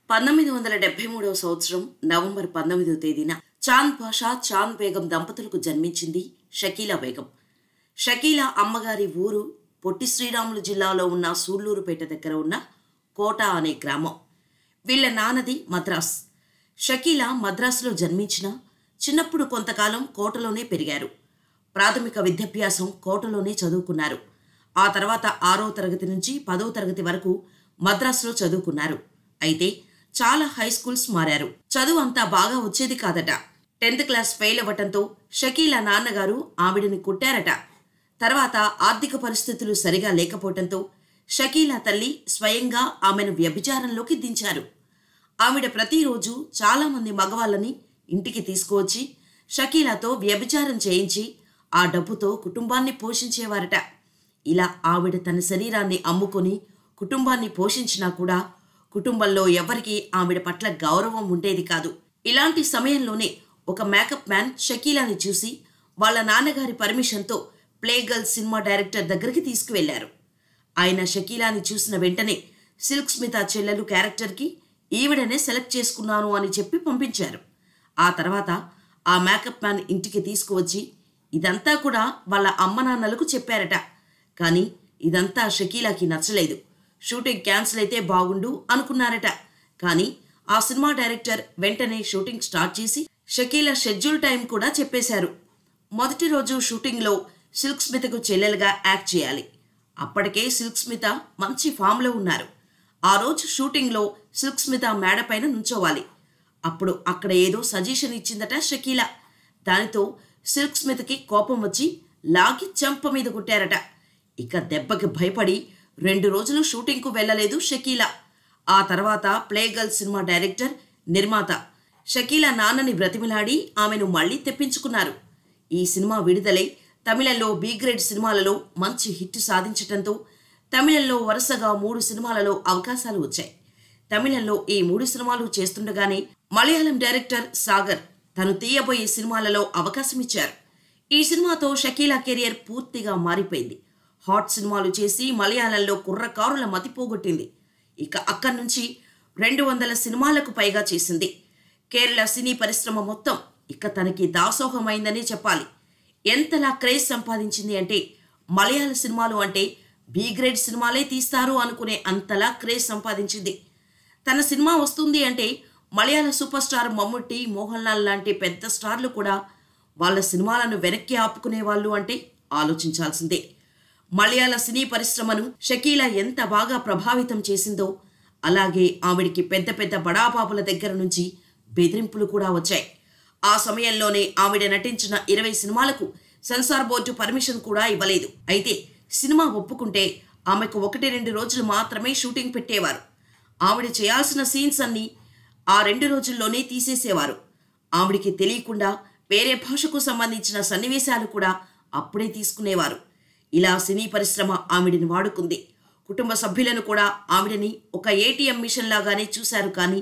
1973వ సంవత్సరం నవంబర్ 19వ తేదీన చాంద్ పాషా, చాంద్ బేగం దంపతులకు జన్మించింది షకీలా బేగం. షకీలా అమ్మగారి ఊరు పొట్టి శ్రీరాములు జిల్లాలో ఉన్న సూళ్లూరుపేట దగ్గర ఉన్న కోట అనే గ్రామం. వీళ్ల నాన్నది మద్రాస్. షకీలా మద్రాసులో జన్మించిన చిన్నప్పుడు కొంతకాలం కోటలోనే పెరిగారు. ప్రాథమిక విద్యాభ్యాసం కోటలోనే చదువుకున్నారు. ఆ తర్వాత 6వ తరగతి నుంచి 10వ తరగతి వరకు మద్రాసులో చదువుకున్నారు. అయితే చాలా హై స్కూల్స్ మారారు. చదువు అంతా బాగా వచ్చేది కాదట. 10th క్లాస్ ఫెయిల్ అవ్వటంతో షకీలా నాన్నగారు ఆవిడని కొట్టారట. తర్వాత ఆర్థిక పరిస్థితులు సరిగా లేకపోవటంతో షకీలా తల్లి స్వయంగా ఆమెను వ్యభిచారంలోకి దించారు. ఆవిడ ప్రతిరోజు చాలామంది మగవాళ్ళని ఇంటికి తీసుకువచ్చి షకీలాతో వ్యభిచారం చేయించి ఆ డబ్బుతో కుటుంబాన్ని పోషించేవారట. ఇలా ఆవిడ తన శరీరాన్ని అమ్ముకొని కుటుంబాన్ని పోషించినా కూడా కుటుంబంలో ఎవరికీ ఆవిడ పట్ల గౌరవం ఉండేది కాదు. ఇలాంటి సమయంలోనే ఒక మేకప్ మ్యాన్ షకీలాని చూసి వాళ్ళ నాన్నగారి పర్మిషన్తో ప్లే గర్ల్ సినిమా డైరెక్టర్ దగ్గరికి తీసుకువెళ్లారు. ఆయన షకీలాని చూసిన వెంటనే సిల్క్ స్మిత చెల్లెలు క్యారెక్టర్కి ఈవిడనే సెలెక్ట్ చేసుకున్నాను అని చెప్పి పంపించారు. ఆ తర్వాత ఆ మేకప్ మ్యాన్ ఇంటికి తీసుకువచ్చి ఇదంతా కూడా వాళ్ళ అమ్మ నాన్నలకు చెప్పారట. కానీ ఇదంతా షకీలాకి నచ్చలేదు. షూటింగ్ క్యాన్సిల్ అయితే బాగుండు అనుకున్నారట. కానీ ఆ సినిమా డైరెక్టర్ వెంటనే షూటింగ్ స్టార్ట్ చేసి షకీలా షెడ్యూల్ టైం కూడా చెప్పేశారు. మొదటి రోజు షూటింగ్లో సిల్క్ స్మితకు చెల్లెలుగా యాక్ట్ చేయాలి. అప్పటికే సిల్క్ స్మిత మంచి ఫామ్లో ఉన్నారు. ఆ రోజు షూటింగ్లో సిల్క్ స్మిత మేడపైన నుంచోవాలి. అప్పుడు అక్కడ ఏదో సజెషన్ ఇచ్చిందట షకీలా. దానితో సిల్క్ స్మితకి కోపం వచ్చి లాగి చెంప మీద కొట్టారట. ఇక దెబ్బకి భయపడి 2 రోజులు షూటింగ్కు వెళ్ళలేదు షకీలా. ఆ తర్వాత ప్లే గర్ల్ సినిమా డైరెక్టర్, నిర్మాత షకీలా నాన్నని బ్రతిమిలాడి ఆమెను మళ్లీ తెప్పించుకున్నారు. ఈ సినిమా విడుదలై తమిళంలో బి గ్రేడ్ సినిమాలలో మంచి హిట్ సాధించటంతో తమిళంలో వరుసగా 3 సినిమాలలో అవకాశాలు వచ్చాయి. తమిళంలో ఈ 3 సినిమాలు చేస్తుండగానే మలయాళం డైరెక్టర్ సాగర్ తను తీయబోయే సినిమాలలో అవకాశం ఇచ్చారు. ఈ సినిమాతో షకీలా కెరియర్ పూర్తిగా మారిపోయింది. హాట్ సినిమాలు చేసి మలయాళంలో కుర్రకారుల మతిపోగొట్టింది. ఇక అక్కడి నుంచి 200 సినిమాలకు పైగా చేసింది. కేరళ సినీ పరిశ్రమ మొత్తం ఇక తనకి దాసోహమైందనే చెప్పాలి. ఎంతలా క్రేజ్ సంపాదించింది అంటే మలయాళ సినిమాలు అంటే బి గ్రేడ్ సినిమాలే తీస్తారు అనుకునే అంతలా క్రేజ్ సంపాదించింది. తన సినిమా వస్తుంది అంటే మలయాళ సూపర్ స్టార్ మమ్ముట్టి, మోహన్ లాల్ లాంటి పెద్ద స్టార్లు కూడా వాళ్ళ సినిమాలను వెనక్కి ఆపుకునేవాళ్ళు అంటే ఆలోచించాల్సిందే. మలయాళ సినీ పరిశ్రమను షకీలా ఎంత బాగా ప్రభావితం చేసిందో అలాగే ఆవిడికి పెద్ద పెద్ద బడాబాబుల దగ్గర నుంచి బెదిరింపులు కూడా వచ్చాయి. ఆ సమయంలోనే ఆవిడ నటించిన 20 సినిమాలకు సెన్సార్ బోర్డు పర్మిషన్ కూడా ఇవ్వలేదు. అయితే సినిమా ఒప్పుకుంటే ఆమెకు 1-2 రోజులు మాత్రమే షూటింగ్ పెట్టేవారు. ఆవిడ చేయాల్సిన సీన్స్ అన్నీ ఆ 2 రోజుల్లోనే తీసేసేవారు. ఆవిడికి తెలియకుండా వేరే భాషకు సంబంధించిన సన్నివేశాలు కూడా అప్పుడే తీసుకునేవారు. ఇలా సినీ పరిశ్రమ ఆవిడని వాడుకుంది. కుటుంబ సభ్యులను కూడా ఆవిడని ఒక ఏటీఎం మిషన్ లాగానే చూశారు. కానీ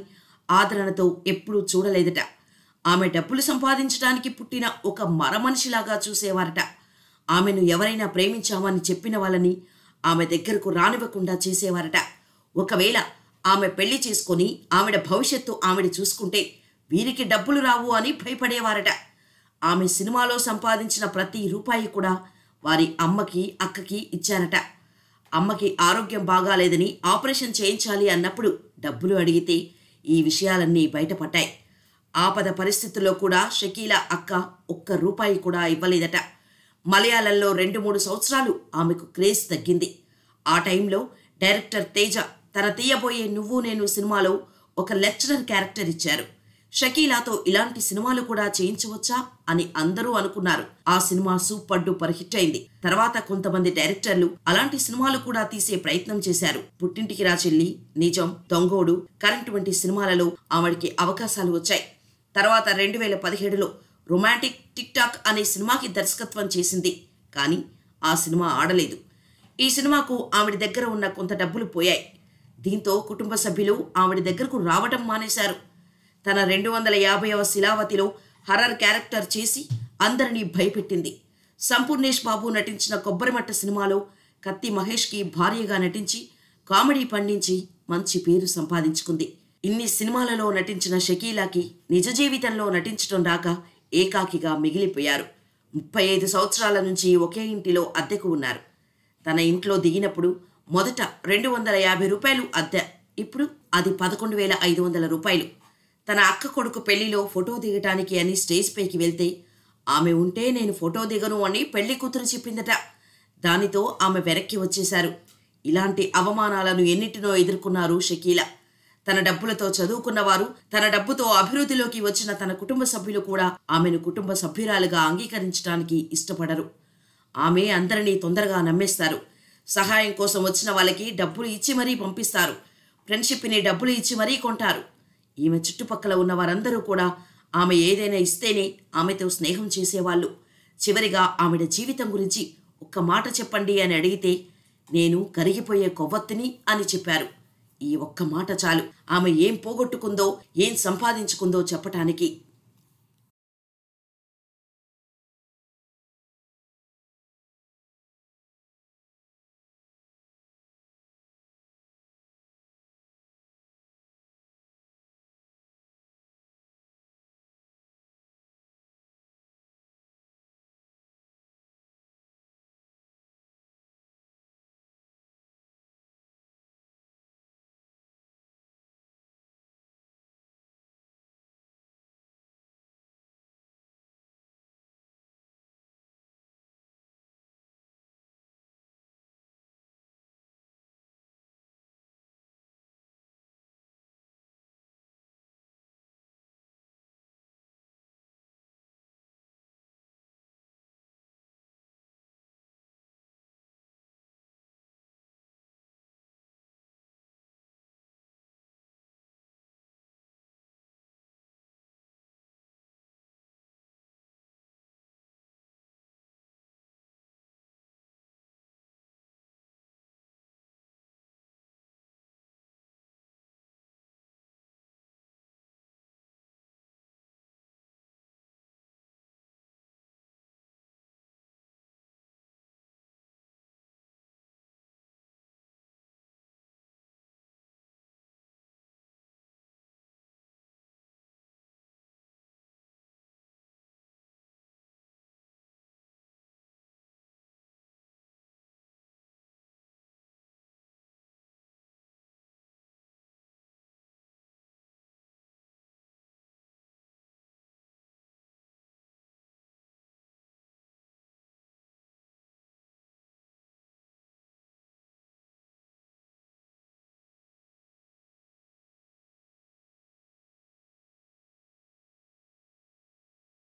ఆదరణతో ఎప్పుడూ చూడలేదట. ఆమె డబ్బులు సంపాదించడానికి పుట్టిన ఒక మరమనిషిలాగా చూసేవారట. ఆమెను ఎవరైనా ప్రేమించామని చెప్పిన వాళ్ళని ఆమె దగ్గరకు రానివ్వకుండా చేసేవారట. ఒకవేళ ఆమె పెళ్లి చేసుకొని ఆవిడ భవిష్యత్తు ఆవిడ చూసుకుంటే వీరికి డబ్బులు రావు అని భయపడేవారట. ఆమె సినిమాలో సంపాదించిన ప్రతి రూపాయి కూడా వారి అమ్మకి, అక్కకి ఇచ్చారట. అమ్మకి ఆరోగ్యం బాగాలేదని ఆపరేషన్ చేయించాలి అన్నప్పుడు డబ్బులు అడిగితే ఈ విషయాలన్నీ బయటపడ్డాయి. ఆపద పరిస్థితుల్లో కూడా షకీలా అక్క ఒక్క రూపాయి కూడా ఇవ్వలేదట. మలయాళంలో 2-3 సంవత్సరాలు ఆమెకు క్రేజ్ తగ్గింది. ఆ టైంలో డైరెక్టర్ తేజ తన తీయబోయే నువ్వు నేను సినిమాలో ఒక లెక్చరర్ క్యారెక్టర్ ఇచ్చారు. షకీలాతో ఇలాంటి సినిమాలు కూడా చేయించవచ్చా అని అందరూ అనుకున్నారు. ఆ సినిమా సూపర్ డూపర్ హిట్ అయింది. తర్వాత కొంతమంది డైరెక్టర్లు అలాంటి సినిమాలు కూడా తీసే ప్రయత్నం చేశారు. పుట్టింటికి రా చెల్లి, నిజం, దొంగోడు, కరెంట్ వంటి సినిమాలలో ఆవిడికి అవకాశాలు వచ్చాయి. తర్వాత 2017లో రొమాంటిక్ టిక్ టాక్ అనే సినిమాకి దర్శకత్వం చేసింది. కానీ ఆ సినిమా ఆడలేదు. ఈ సినిమాకు ఆవిడ దగ్గర ఉన్న కొంత డబ్బులు పోయాయి. దీంతో కుటుంబ సభ్యులు ఆవిడ దగ్గరకు రావటం మానేశారు. తన 250వ శిలావతిలో హర్రర్ క్యారెక్టర్ చేసి అందరినీ భయపెట్టింది. సంపూర్ణేష్ బాబు నటించిన కొబ్బరిమట్ట సినిమాలో కత్తి మహేష్కి భార్యగా నటించి కామెడీ పండించి మంచి పేరు సంపాదించుకుంది. ఇన్ని సినిమాలలో నటించిన షకీలాకి నిజ జీవితంలో నటించడం రాక ఏకాకిగా మిగిలిపోయారు. 35 సంవత్సరాల నుంచి ఒకే ఇంటిలో అద్దెకు ఉన్నారు. తన ఇంట్లో దిగినప్పుడు మొదట 250 రూపాయలు అద్దె, ఇప్పుడు అది 11,500 రూపాయలు. తన అక్క కొడుకు పెళ్లిలో ఫోటో దిగటానికి అని స్టేజ్ పైకి వెళ్తే ఆమె ఉంటే నేను ఫోటో దిగను అని పెళ్లి కూతురు చెప్పిందట. దానితో ఆమె వెనక్కి వచ్చేశారు. ఇలాంటి అవమానాలను ఎన్నిటినో ఎదుర్కొన్నారు షకీలా. తన డబ్బులతో చదువుకున్నవారు, తన డబ్బుతో అభివృద్ధిలోకి వచ్చిన తన కుటుంబ సభ్యులు కూడా ఆమెను కుటుంబ సభ్యురాలుగా అంగీకరించడానికి ఇష్టపడరు. ఆమె అందరినీ తొందరగా నమ్మేస్తారు. సహాయం కోసం వచ్చిన వాళ్ళకి డబ్బులు ఇచ్చి మరీ పంపిస్తారు. ఫ్రెండ్షిప్ని డబ్బులు ఇచ్చి మరీ కొంటారు. ఈమె చుట్టుపక్కల ఉన్న వారందరూ కూడా ఆమె ఏదైనా ఇస్తేనే ఆమెతో స్నేహం చేసేవాళ్ళు. చివరిగా ఆమెడ జీవితం గురించి ఒక్క మాట చెప్పండి అని అడిగితే నేను కరిగిపోయే కొవ్వొత్తిని అని చెప్పారు. ఈ ఒక్క మాట చాలు ఆమె ఏం పోగొట్టుకుందో, ఏం సంపాదించుకుందో చెప్పటానికి.